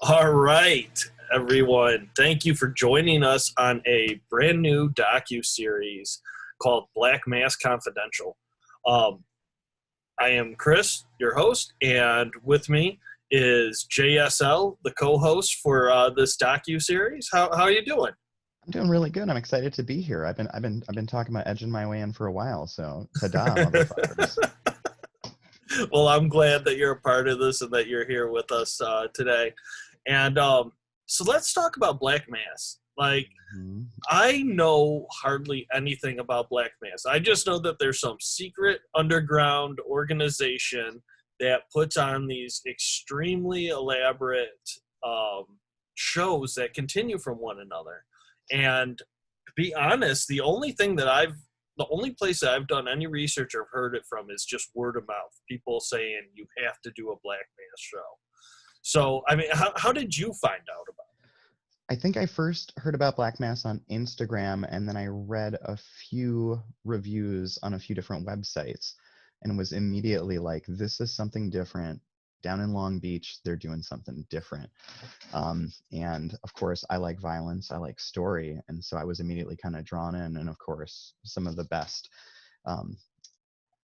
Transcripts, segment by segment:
All right, everyone. Thank you for joining us on a brand new docu-series called Black Mass Confidential. I am Chris, your host, and with me is JSL, the co-host for this docu-series. How are you doing? I'm doing really good. I'm excited to be here. I've been talking about edging my way in for a while. So ta-da, motherfuckers. Well, I'm glad that you're a part of this and that you're here with us today. And so let's talk about Black Mass. Like, I know hardly anything about Black Mass. I just know that there's some secret underground organization that puts on these extremely elaborate shows that continue from one another. And to be honest, the only place that I've done any research or heard it from is just word of mouth. People saying you have to do a Black Mass show. So, I mean, how did you find out about it? I think I first heard about Black Mass on Instagram, and then I read a few reviews on a few different websites and was immediately like, this is something different. Down in Long Beach, they're doing something different. And of course, I like violence, I like story, and so I was immediately kind of drawn in, and of course, some of the best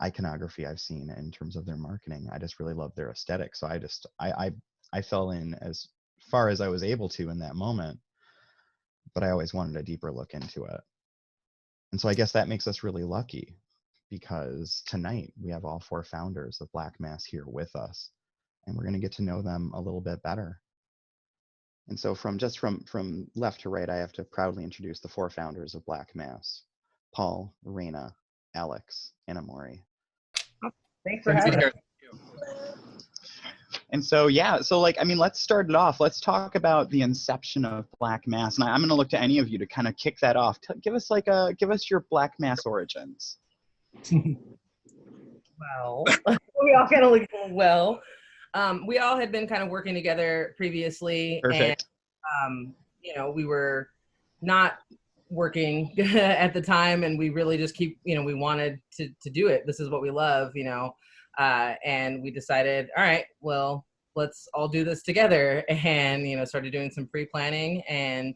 iconography I've seen in terms of their marketing. I just really love their aesthetic. So I fell in as far as I was able to in that moment, but I always wanted a deeper look into it. And so I guess that makes us really lucky, because tonight we have all four founders of Black Mass here with us, and we're going to get to know them a little bit better. And so from left to right, I have to proudly introduce the four founders of Black Mass: Paul, Reyna, Alex, and Amori. Thanks for having us. And so, let's start it off. Let's talk about the inception of Black Mass. And I'm going to look to any of you to kind of kick that off. Give us your Black Mass origins. Well, we all kind of look well. We all had been kind of working together previously. Perfect. And, we were not working at the time, and we really just we wanted to do it. This is what we love, and we decided, all right, well, let's all do this together, and, started doing some pre-planning. And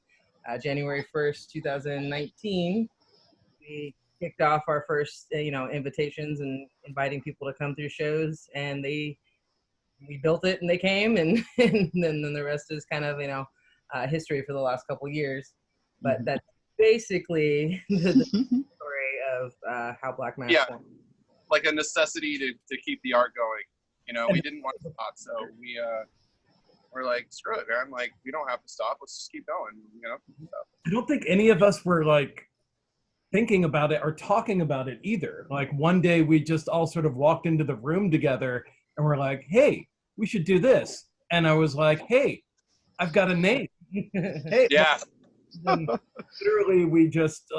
January 1st, 2019, we kicked off our first, invitations and inviting people to come through shows, and we built it and they came, and, and then the rest is kind of, history for the last couple of years. But that's basically the story of how Black Mass formed. Like a necessity to keep the art going. We didn't want to stop, so we're like, screw it, man. Like, we don't have to stop. Let's just keep going. I don't think any of us were like thinking about it or talking about it either. Like, one day we just all sort of walked into the room together and we're like, hey, we should do this. And I was like, hey, I've got a name. Hey, yeah. Literally, we just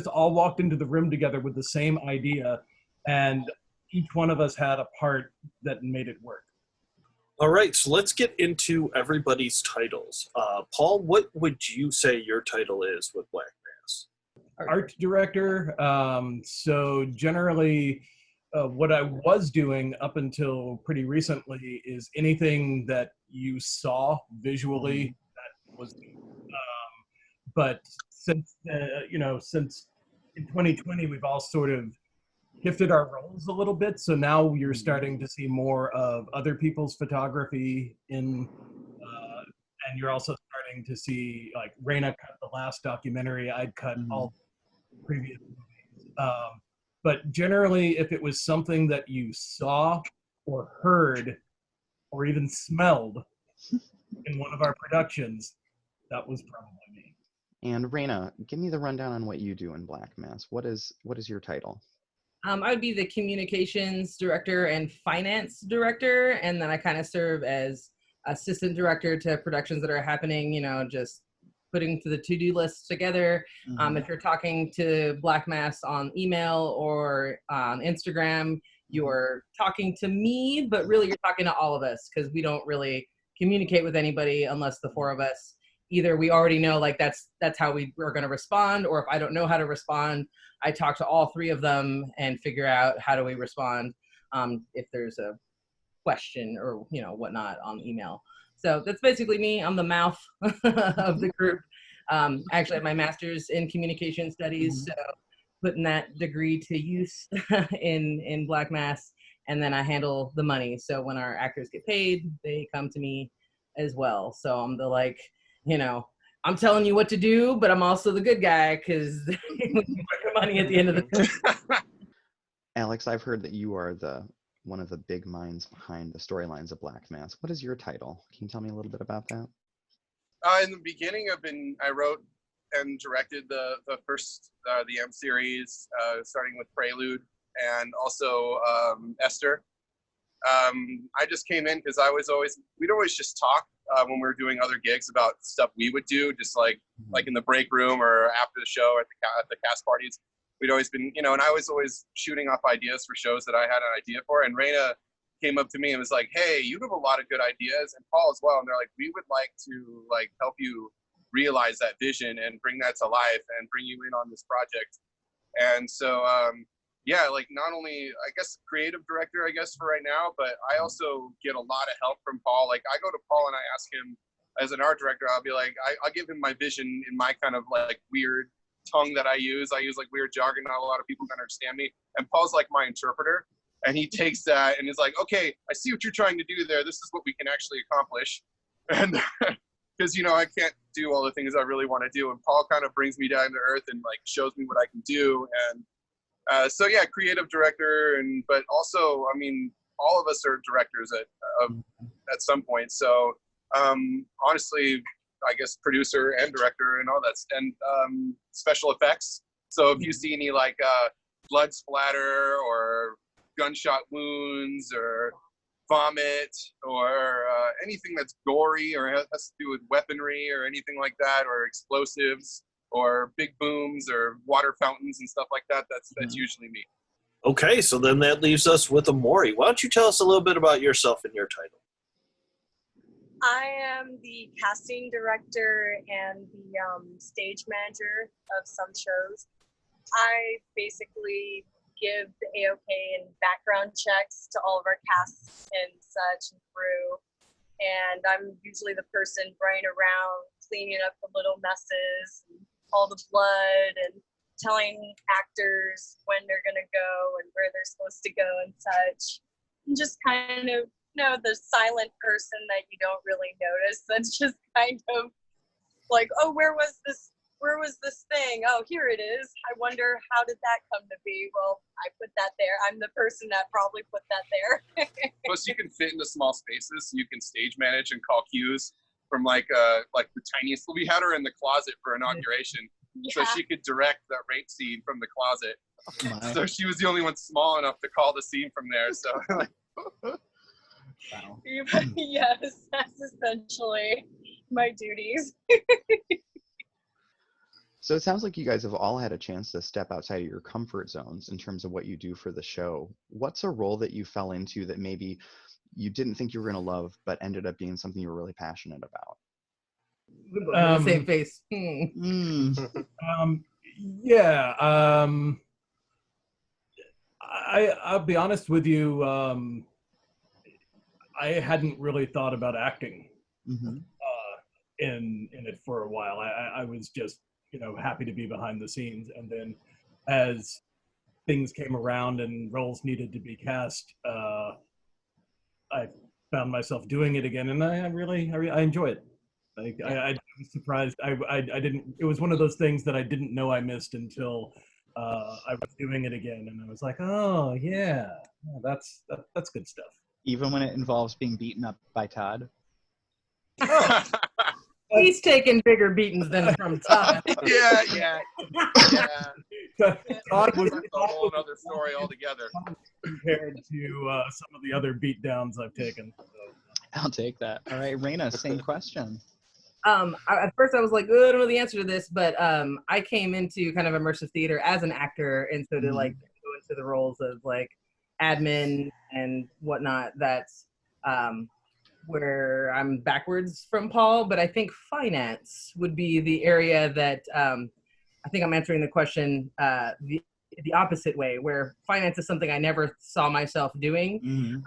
all walked into the room together with the same idea, and each one of us had a part that made it work. All right, so let's get into everybody's titles. Paul, what would you say your title is with Black Mass? Art director. So generally, what I was doing up until pretty recently is anything that you saw visually that was, but since since in 2020 we've all sort of shifted our roles a little bit. So now you're starting to see more of other people's photography in, and you're also starting to see, like, Reyna cut the last documentary, I'd cut all previous movies. But generally, if it was something that you saw or heard or even smelled in one of our productions, that was probably me. And Reyna, give me the rundown on what you do in Black Mass. What is your title? I would be the communications director and finance director, and then I kind of serve as assistant director to productions that are happening, just putting the to-do lists together. If you're talking to Black Mass on email or on Instagram, you're talking to me, but really you're talking to all of us, because we don't really communicate with anybody unless the four of us, either we already know like that's how we're going to respond, or if I don't know how to respond, I talk to all three of them and figure out how do we respond if there's a question or whatnot on email. So that's basically me. I'm the mouth of the group. I actually have my master's in communication studies, so putting that degree to use in Black Mass, and then I handle the money. So when our actors get paid, they come to me as well. So I'm the I'm telling you what to do, but I'm also the good guy because we get the money at the end of the day. Alex, I've heard that you are one of the big minds behind the storylines of Black Mass. What is your title? Can you tell me a little bit about that? In the beginning, I wrote and directed the first the M series, starting with Prelude and also Esther. I just came in because we'd always just talk when we were doing other gigs about stuff we would do, just like in the break room or after the show at the cast parties. We'd always been, and I was always shooting off ideas for shows that I had an idea for. And Reyna came up to me and was like, "Hey, you have a lot of good ideas," and Paul as well. And they're like, "We would like to help you realize that vision and bring that to life and bring you in on this project." And so, not only, I guess, creative director, for right now, but I also get a lot of help from Paul. Like, I go to Paul and I ask him, as an art director, I'll be like, I'll give him my vision in my kind of weird tongue that I use weird jargon, not a lot of people can understand me, and Paul's like my interpreter, and he takes that and is like, "Okay, I see what you're trying to do there. This is what we can actually accomplish." And because I can't do all the things I really want to do, and Paul kind of brings me down to earth and shows me what I can do. And so yeah, creative director, but also, all of us are directors at some point. So honestly, I guess producer and director and all that, and special effects. So if you see any blood splatter or gunshot wounds or vomit or anything that's gory or has to do with weaponry or anything like that, or explosives or big booms or water fountains and stuff like that, that's usually me. Okay, so then that leaves us with Amori. Why don't you tell us a little bit about yourself and your title? I am the casting director and the stage manager of some shows. I basically give the AOK and background checks to all of our casts and such and crew. And I'm usually the person running around cleaning up the little messes, and all the blood, and telling actors when they're going to go and where they're supposed to go and such. And just kind of the silent person that you don't really notice, that's just kind of like, "Oh, where was this thing? Oh, here it is. I wonder, how did that come to be? Well, I put that there. I'm the person that probably put that there." Plus, you can fit into small spaces, so you can stage manage and call cues from the tiniest. We had her in the closet for inauguration, so she could direct that rape scene from the closet. Oh, so she was the only one small enough to call the scene from there. So wow. Yes, that's essentially my duties. So it sounds like you guys have all had a chance to step outside of your comfort zones in terms of what you do for the show. What's a role that you fell into that maybe you didn't think you were going to love, but ended up being something you were really passionate about? The same face. I'll be honest with you. I hadn't really thought about acting in it for a while. I was just happy to be behind the scenes, and then as things came around and roles needed to be cast, I found myself doing it again, and I enjoy it. I was surprised. I didn't. It was one of those things that I didn't know I missed until I was doing it again, and I was like, "Oh yeah, that's good stuff." Even when it involves being beaten up by Todd. He's taking bigger beatings than from Todd. yeah. Todd was That's a whole other story altogether. compared to some of the other beat downs I've taken. So. I'll take that. All right, Reyna, same question. At first I was like, oh, I don't know the answer to this, but I came into kind of immersive theater as an actor, and so to like go into the roles of like admin and whatnot, that's where I'm backwards from Paul, but I think finance would be the area that I think I'm answering the question the opposite way, where finance is something I never saw myself doing. And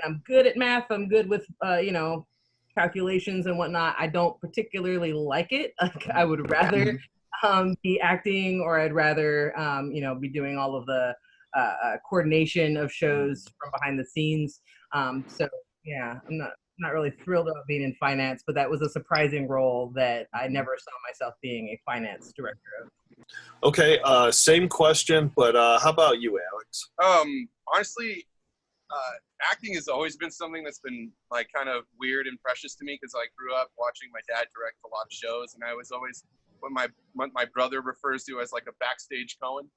I'm good at math. I'm good with, calculations and whatnot. I don't particularly like it. Like, I would rather be acting, or I'd rather, be doing all of the coordination of shows from behind the scenes. So yeah, I'm not really thrilled about being in finance, but that was a surprising role that I never saw myself being a finance director of. Okay, same question, but how about you, Alex? Honestly, acting has always been something that's been like kind of weird and precious to me, because I grew up watching my dad direct a lot of shows, and I was always what my brother refers to as like a backstage Cohen.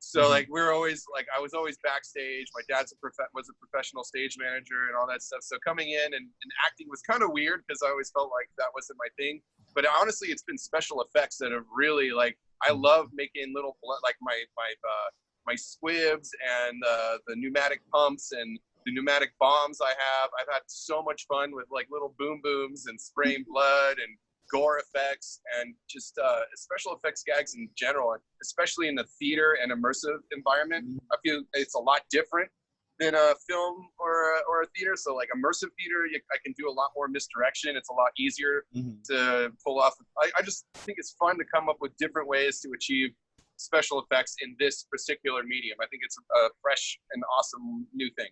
So like we're always like, I was always backstage. My dad's was a professional stage manager and all that stuff. So coming in and acting was kind of weird, because I always felt like that wasn't my thing. But honestly, it's been special effects that have really, like, I love making little like my squibs and the pneumatic pumps and the pneumatic bombs I have. I've had so much fun with like little boom booms and spraying blood and gore effects and just special effects gags in general, especially in the theater and immersive environment. I feel it's a lot different than a film or a theater. So like immersive theater, I can do a lot more misdirection. It's a lot easier to pull off. I just think it's fun to come up with different ways to achieve special effects in this particular medium. I think it's a fresh and awesome new thing.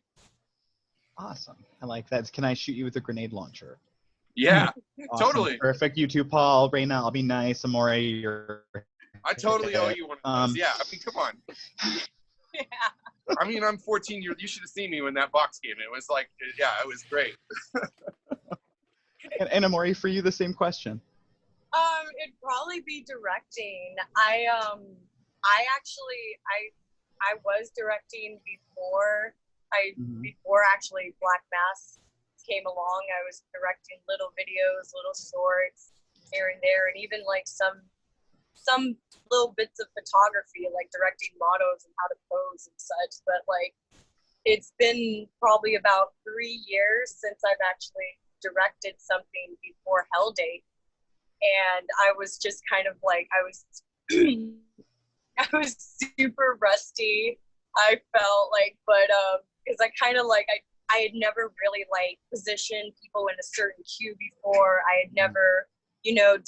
Awesome. I like that. Can I shoot you with a grenade launcher? Yeah, Awesome. totally. Perfect. You two, Paul, Reyna, I'll be nice. Amori, you're... I totally owe you one of those. Yeah, I mean, come on. Yeah. I mean, I'm 14 years. You should have seen me when that box came in. It was like, yeah, it was great. And Amori, for you, the same question. It'd probably be directing. I was directing before actually Black Mass came along. I was directing little videos, little shorts here and there, and even like some little bits of photography, like directing mottos and how to pose and such. But like, it's been probably about 3 years since I've actually directed something before Hell Date, and I was just kind of like, I was super rusty. I felt like, but because I kind of like I had never really like positioned people in a certain cue before. I had never,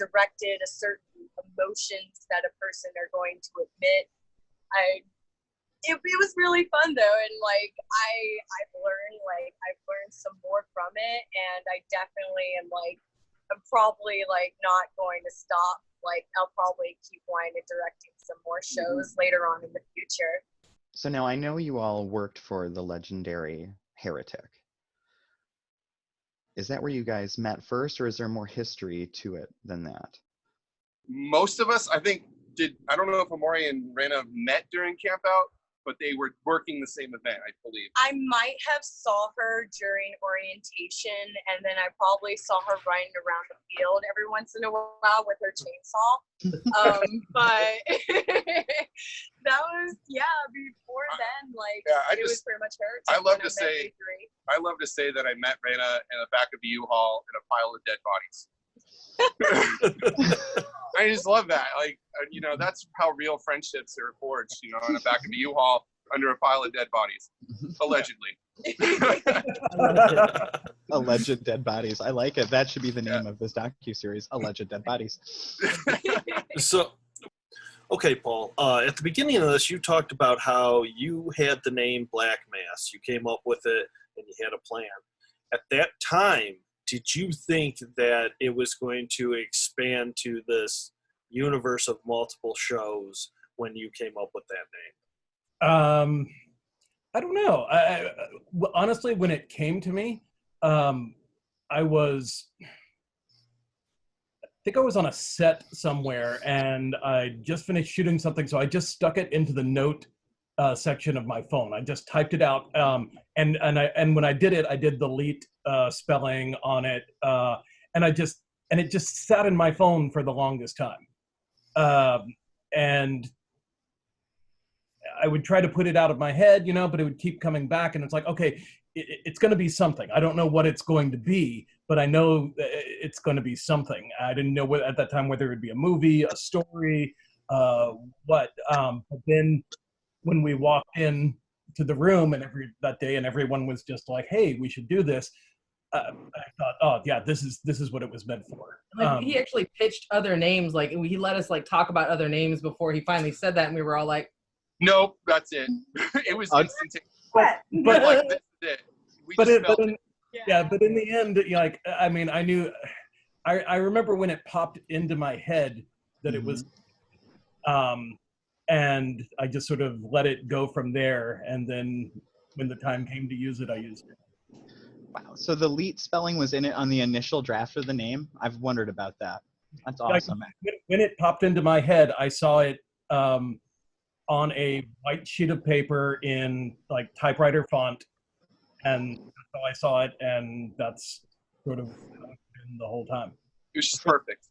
directed a certain emotions that a person are going to admit. It was really fun though, and like I've learned some more from it, and I definitely am like, I'm probably like not going to stop. Like I'll probably keep wanting to directing some more shows later on in the future. So now I know you all worked for the legendary Heretic. Is that where you guys met first, or is there more history to it than that? Most of us, I think, I don't know if Amori and Reyna met during Camp Out, but they were working the same event, I believe. I might have saw her during orientation, and then I probably saw her running around the field every once in a while with her chainsaw. But that was, before then, like, it was pretty much her. I love to say that I met Reyna in the back of a U-Haul in a pile of dead bodies. I just love that. Like, that's how real friendships are forged, in the back of a U-Haul under a pile of dead bodies. Allegedly. Alleged dead bodies. I like it. That should be the name of this docuseries, Alleged Dead Bodies. So, okay, Paul, at the beginning of this, you talked about how you had the name Black Mass. You came up with it and you had a plan. At that time, did you think that it was going to expand to this universe of multiple shows when you came up with that name? I don't know. Honestly, when it came to me, I think I was on a set somewhere and I just finished shooting something. So I just stuck it into the note section of my phone. I just typed it out. And when I did it, I did the delete spelling on it. And it just sat in my phone for the longest time. And I would try to put it out of my head, but it would keep coming back. And it's like, okay, it's going to be something. I don't know what it's going to be, but I know it's going to be something. I didn't know at that time whether it would be a movie, a story, what. But then when we walked in to the room that day, and everyone was just like, "Hey, we should do this." I thought, "Oh yeah, this is what it was meant for." Like he actually pitched other names. Like he let us like talk about other names before he finally said that, and we were all like, "Nope, that's it." It was instantaneous. But like, this is it. But in the end, like, I mean, I knew. I remember when it popped into my head that it was, and I just sort of let it go from there. And then when the time came to use it, I used it. Wow. So the delete spelling was in it on the initial draft of the name? I've wondered about that. That's awesome. Like, when it popped into my head, I saw it on a white sheet of paper in like typewriter font. And so I saw it, and that's sort of been the whole time. It was just perfect.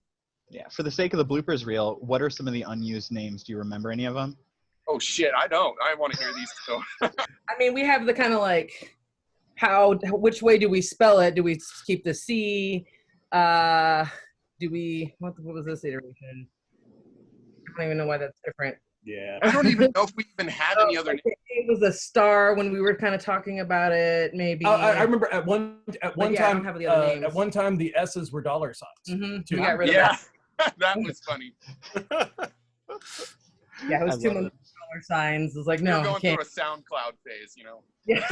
Yeah. For the sake of the bloopers reel, what are some of the unused names? Do you remember any of them? Oh shit, I don't. I want to hear these too. I mean, we have the kind of like, which way do we spell it? Do we keep the C? Do we, what was this iteration? I don't even know why that's different. Yeah. I don't even know if we even had any other names. It was a star when we were kind of talking about it, maybe. I remember at one I time, don't have the other names. at one time the S's were $signs. Mm-hmm. Too. We got rid of Yeah, that was funny. Yeah, it was too many $signs. It was like, no, We're I going can't. through a SoundCloud phase, Yeah.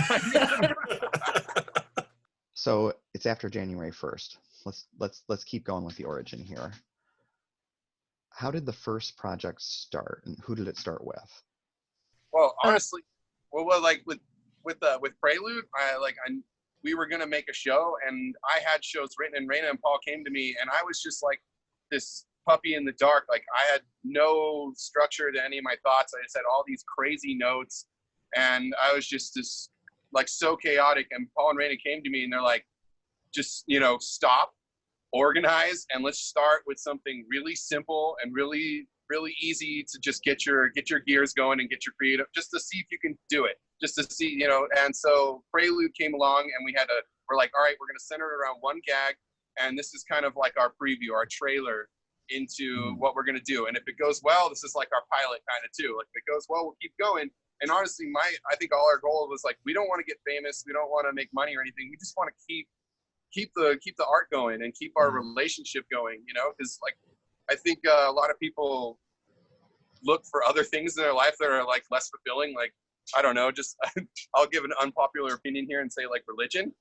So it's after January 1st. Let's keep going with the origin here. How did the first project start, and who did it start with? Well, honestly, like with Prelude, we were gonna make a show, and I had shows written, and Reyna and Paul came to me, and I was just like this puppy in the dark. Like I had no structure to any of my thoughts. I just had all these crazy notes, and I was just this like so chaotic. And Paul and Reyna came to me, and they're like, just stop, organize, and let's start with something really simple and really easy to just get your gears going and get your creative, just to see if you can do it, just to see, and so Prelude came along, and we're like, all right, we're going to center it around one gag, and this is kind of like our preview, our trailer into what we're going to do. And if it goes well, this is like our pilot kind of too. Like if it goes well, we'll keep going. And honestly, I think all our goal was like, we don't want to get famous, we don't want to make money or anything, we just want to keep the art going and keep our relationship going, because like I think a lot of people look for other things in their life that are like less fulfilling. Like, I don't know, just I'll give an unpopular opinion here and say like religion.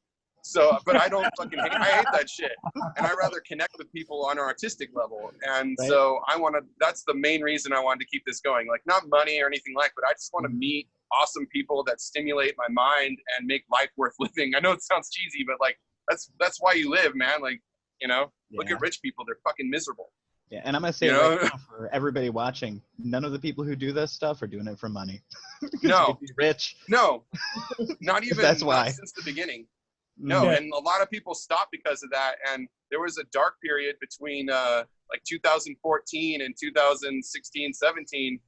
So, but I don't fucking I hate that shit. And I rather connect with people on an artistic level. And Right. So that's the main reason I wanted to keep this going. Like not money or anything but I just want to meet awesome people that stimulate my mind and make life worth living. I know it sounds cheesy, but like, that's why you live, man. Like, look at rich people, they're fucking miserable. Yeah, and I'm gonna say right now for everybody watching, none of the people who do this stuff are doing it for money. No, rich. No, not even. That's why. Not since the beginning. No, and a lot of people stopped because of that. And there was a dark period between like 2014 and 2016, 17,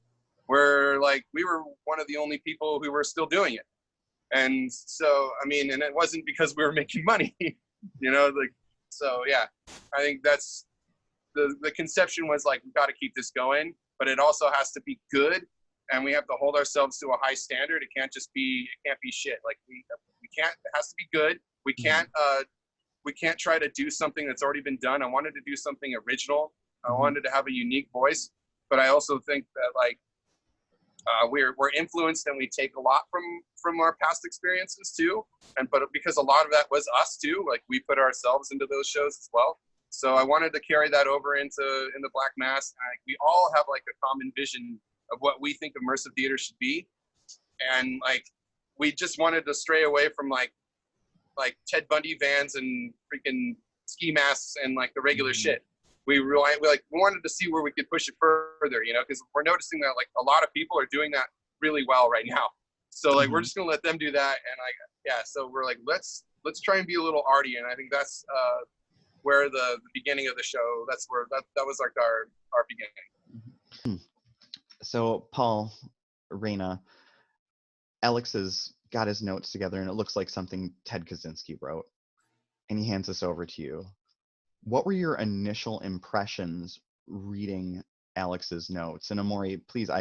where like we were one of the only people who were still doing it. And so, I mean, and it wasn't because we were making money, like, so yeah, I think that's the conception was like, we've got to keep this going, but it also has to be good. And we have to hold ourselves to a high standard. It can't be shit. Like we can't, it has to be good. We can't try to do something that's already been done. I wanted to do something original. I wanted to have a unique voice, but I also think that like, we're influenced and we take a lot from our past experiences too. But because a lot of that was us too, like we put ourselves into those shows as well. So I wanted to carry that over in the Black Mass. And we all have like a common vision of what we think immersive theater should be. And like, we just wanted to stray away from like Ted Bundy vans and freaking ski masks and like the regular shit. we wanted to see where we could push it further, you know, because we're noticing that like a lot of people are doing that really well right now. So like we're just gonna let them do that, and so we're like let's try and be a little arty, and I think that's where the beginning of the show. That's where that was like our beginning. So Paul, Reyna, Alex has got his notes together, and it looks like something Ted Kaczynski wrote, and he hands this over to you. What were your initial impressions reading Alex's notes? And Amori, please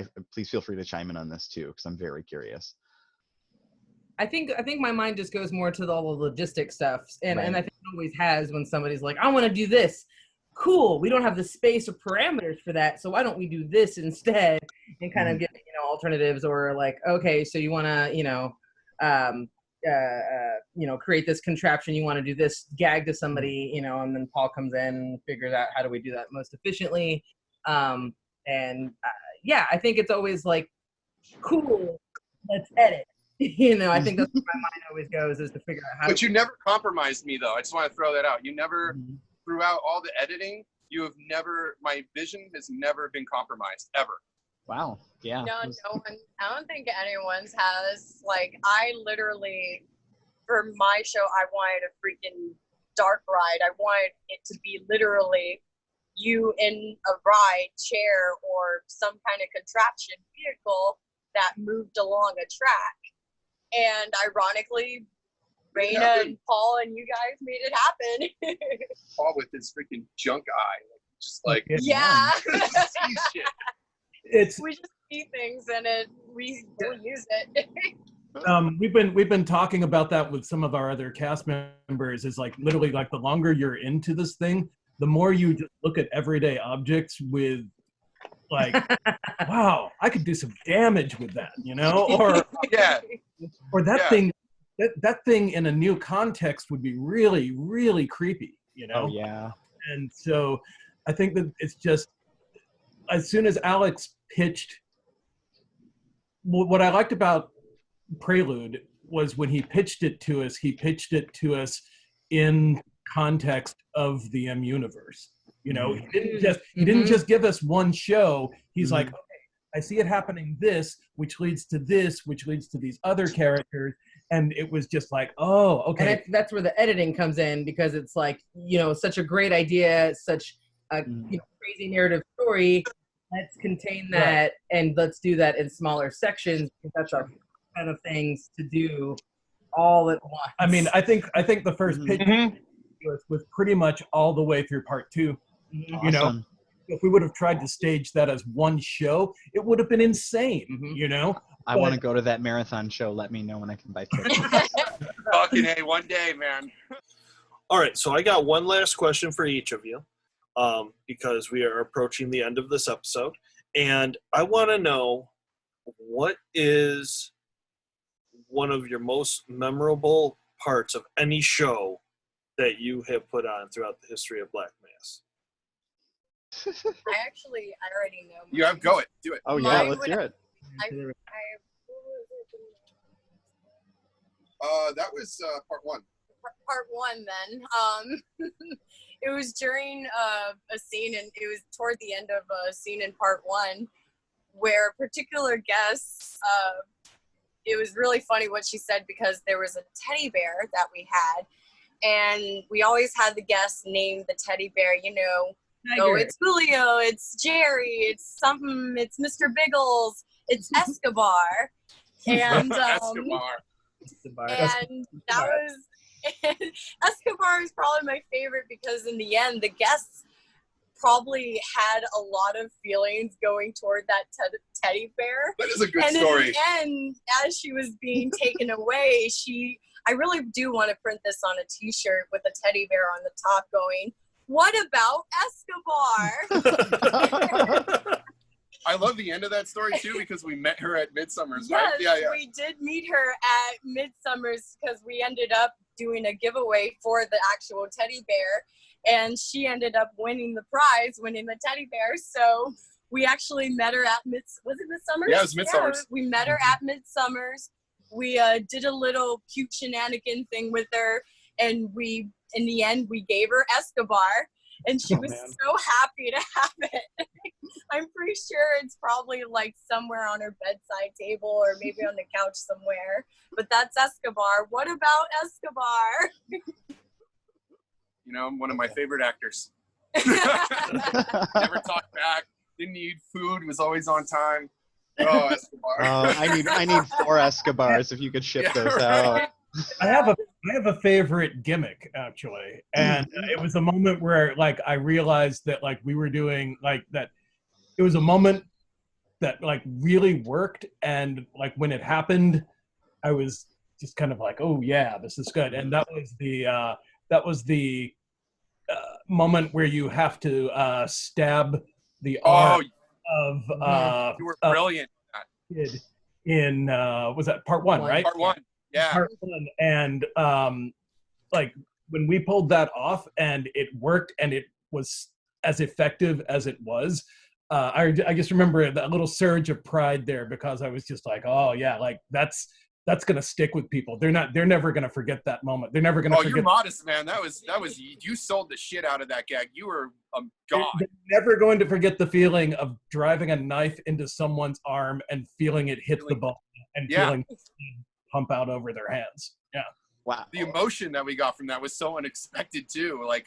feel free to chime in on this too, because I'm very curious. I think my mind just goes more to all the logistic stuff, and I think it always has when somebody's like, I want to do this. Cool. We don't have the space or parameters for that, so why don't we do this instead? And kind of get alternatives, or like, okay, so you want to create this contraption. You want to do this gag to somebody, and then Paul comes in and figures out how do we do that most efficiently. I think it's always like, cool. Let's edit. I think that's where my mind always goes, is to figure out how. But you never compromised me, though. I just want to throw that out. You never, throughout all the editing, my vision has never been compromised, ever. Wow. Yeah. No one. I don't think anyone's has. Like, I literally, for my show, I wanted a freaking dark ride. I wanted it to be literally you in a ride chair or some kind of contraption vehicle that moved along a track. And ironically, Reyna and Paul and you guys made it happen. Paul with his freaking junk eye, just like yeah. We just see things and we use it. We've been talking about that with some of our other cast members. Is like literally like the longer you're into this thing, the more you just look at everyday objects with like, wow, I could do some damage with that, or that thing. That thing in a new context would be really, really creepy, Oh, yeah. And so I think that it's just, as soon as Alex pitched, what I liked about Prelude was when he pitched it to us in context of the M universe. He didn't just give us one show. He's like, okay, I see it happening this, which leads to this, which leads to these other characters. And it was just like, oh, okay. And that's where the editing comes in, because it's like, such a great idea, such a crazy narrative story. Let's contain that, and let's do that in smaller sections, because that's our kind of things to do all at once. I mean, I think the first pitch was pretty much all the way through part 2. Awesome. If we would have tried to stage that as one show, it would have been insane. I want to go to that marathon show. Let me know when I can buy tickets. Fucking A, one day, man. All right, so I got one last question for each of you, because we are approaching the end of this episode. And I want to know, what is one of your most memorable parts of any show that you have put on throughout the history of Black Mass? I already know. You have go it. Do it. Oh, yeah, let's hear it. That was part 1. Part 1 then. It was during a scene, and it was toward the end of a scene in part 1 where a particular guest, it was really funny what she said, because there was a teddy bear that we had, and we always had the guests name the teddy bear, oh, it's Julio, it's Jerry, it's something, it's Mr. Biggles, it's Escobar. And Escobar. And that was Escobar is probably my favorite, because in the end the guests probably had a lot of feelings going toward that teddy bear. That is a good and story. In the end, as she was being taken away, I really do want to print this on a t-shirt with a teddy bear on the top going, "What about Escobar?" I love the end of that story too, because we met her at Midsummer's, yes, right? Yeah. We did meet her at Midsummer's, because we ended up doing a giveaway for the actual teddy bear, and she ended up winning the teddy bear. So we actually met her at was it Midsummer's? Yeah, it was Midsummer's. Yeah, we met her at Midsummer's. We did a little cute shenanigan thing with her, and in the end, we gave her Escobar. and she Oh, was man. so happy to have it. I'm pretty sure it's probably like somewhere on her bedside table or maybe on the couch somewhere. But that's Escobar. What about Escobar? You know, one of my favorite actors. Never talked back. Didn't need food. Was always on time. Oh, Escobar. I need 4 Escobars if you could ship those out. I have a favorite gimmick actually, and it was a moment where like I realized that like we were doing like that. It was a moment that like really worked, and like when it happened, I was just kind of like, oh yeah, this is good. And that was the moment where you have to stab the arm of you were brilliant. kid in was that part 1, right? Part 1, yeah. Part 1, and like when we pulled that off and it worked and it was as effective as it was, I just remember that little surge of pride there, because I was just like, oh yeah, like that's gonna stick with people. They're never gonna forget that moment. They're never gonna forget. You're modest, man. That was you sold the shit out of that gag. You were a god. They're never going to forget the feeling of driving a knife into someone's arm and feeling it hit the bone and feeling the blood pump out over their hands. Yeah. Wow. The emotion that we got from that was so unexpected too. Like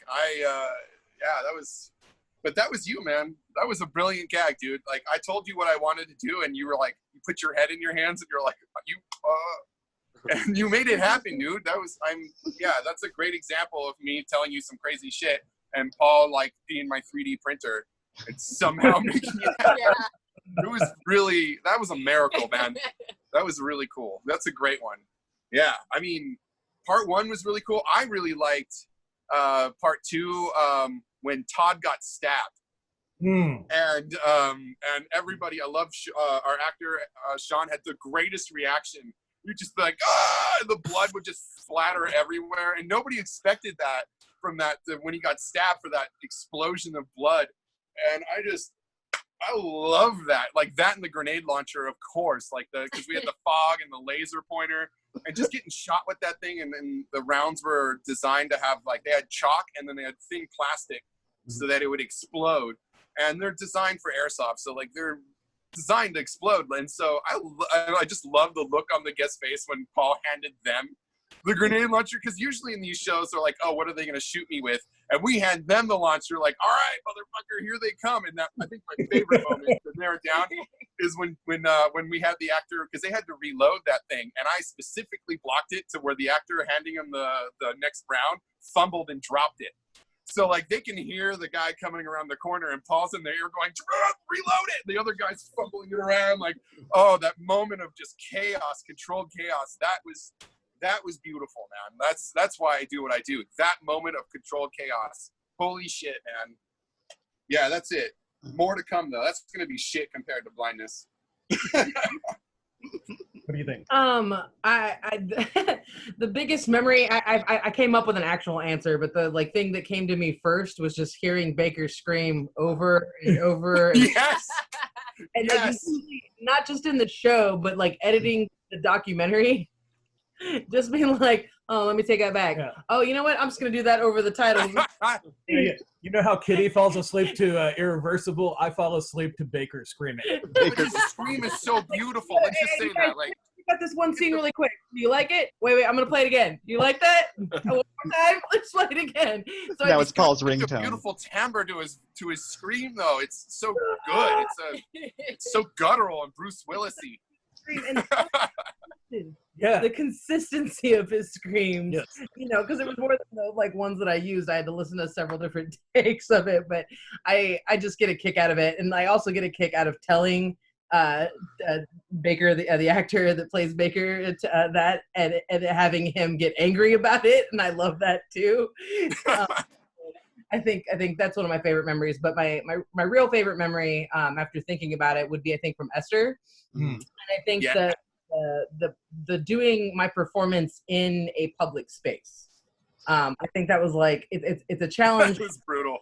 but that was you, man. That was a brilliant gag, dude. Like I told you what I wanted to do, and you were like, you put your head in your hands, and you're like, and you made it happen, dude. That's a great example of me telling you some crazy shit, and Paul like being my 3D printer and somehow making it happen. Yeah. That was a miracle, man. That was really cool. That's a great one. Yeah, I mean, part 1 was really cool. I really liked part 2 when Todd got stabbed. And everybody, I love our actor Sean had the greatest reaction. You'd just be like, and the blood would just splatter everywhere, and nobody expected that from that when he got stabbed, for that explosion of blood. And I love that, like that and the grenade launcher, of course, like because we had the fog and the laser pointer, and just getting shot with that thing, and then the rounds were designed to have like they had chalk and then they had thin plastic so that it would explode. And they're designed for airsoft, so like they're designed to explode. And so I just love the look on the guest's face when Paul handed them the grenade launcher, because usually in these shows they're like, oh, what are they going to shoot me with? And we hand them the launcher, like, all right, motherfucker, here they come. And that, I think my favorite moment to narrow it down is when we had the actor, because they had to reload that thing, and I specifically blocked it to where the actor handing him the next round fumbled and dropped it. So, like, they can hear the guy coming around the corner, and Paul's in there going, reload it! The other guy's fumbling it around. Like, oh, that moment of just chaos, controlled chaos. That was beautiful, man. That's why I do what I do. That moment of controlled chaos. Holy shit, man. Yeah, that's it. More to come, though. That's going to be shit compared to blindness. What do you think? The biggest memory, I came up with an actual answer, but the like thing that came to me first was just hearing Baker scream over and over. And, yes. And yes. Not just in the show, but like editing the documentary. Just being like, oh, let me take that back. Yeah. Oh, you know what? I'm just gonna do that over the title. Yeah. You know how Kitty falls asleep to Irreversible? I fall asleep to Baker screaming. Baker's scream is so beautiful. Let's just say that. Like, got this one scene really quick. Do you like it? Wait, I'm gonna play it again. Do you like that? One more time. Let's play it again. So that was Paul's ringtone. It's a beautiful timbre to his scream, though. It's so good. It's so guttural and Bruce Willis-y. Yeah, the consistency of his screams, yes. You know, because it was more than the like ones that I used. I had to listen to several different takes of it, but I just get a kick out of it, and I also get a kick out of telling Baker, the actor that plays Baker, that and having him get angry about it, and I love that too. I think that's one of my favorite memories. But my real favorite memory, after thinking about it, would be I think from Esther, and I think that. The doing my performance in a public space. I think that was like it's a challenge. It was brutal.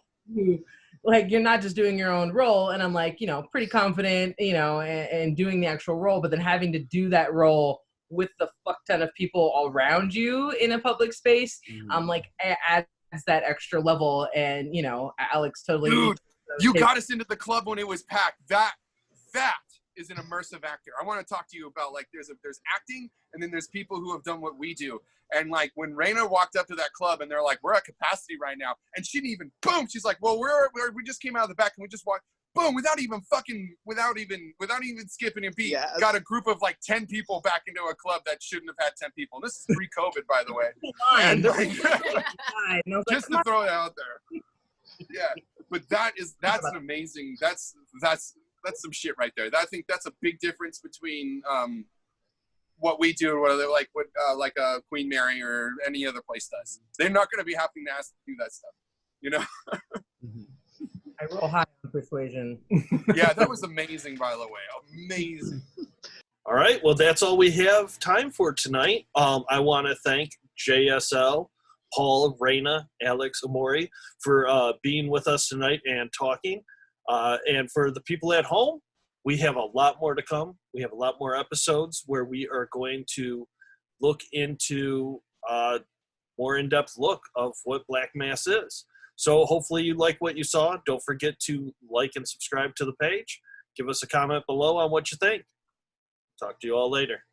Like you're not just doing your own role, and I'm like, you know, pretty confident, you know, and doing the actual role, but then having to do that role with the fuck ton of people around you in a public space, like adds that extra level. And you know, Alex totally. Dude, you got us into the club when it was packed. That is an immersive actor. I want to talk to you about, like, there's acting, and then there's people who have done what we do. And like when Reyna walked up to that club and they're like, we're at capacity right now, and she didn't even, boom, she's like, well, we just came out of the back and we just walked, boom, without even skipping a beat, got a group of like 10 people back into a club that shouldn't have had 10 people. And this is pre-COVID, by the way. And, like, just to throw it out there. Yeah, but that's an amazing, that's some shit right there. I think that's a big difference between what we do and what Queen Mary or any other place does. They're not going to be having to ask to do that stuff, you know. I roll high on persuasion. Yeah, that was amazing, by the way. Amazing. All right, well, that's all we have time for tonight. I want to thank JSL, Paul, Reyna, Alex, Amori for being with us tonight and talking. And for the people at home, we have a lot more to come. We have a lot more episodes where we are going to look into more in-depth look of what Black Mass is. So hopefully you like what you saw. Don't forget to like and subscribe to the page. Give us a comment below on what you think. Talk to you all later.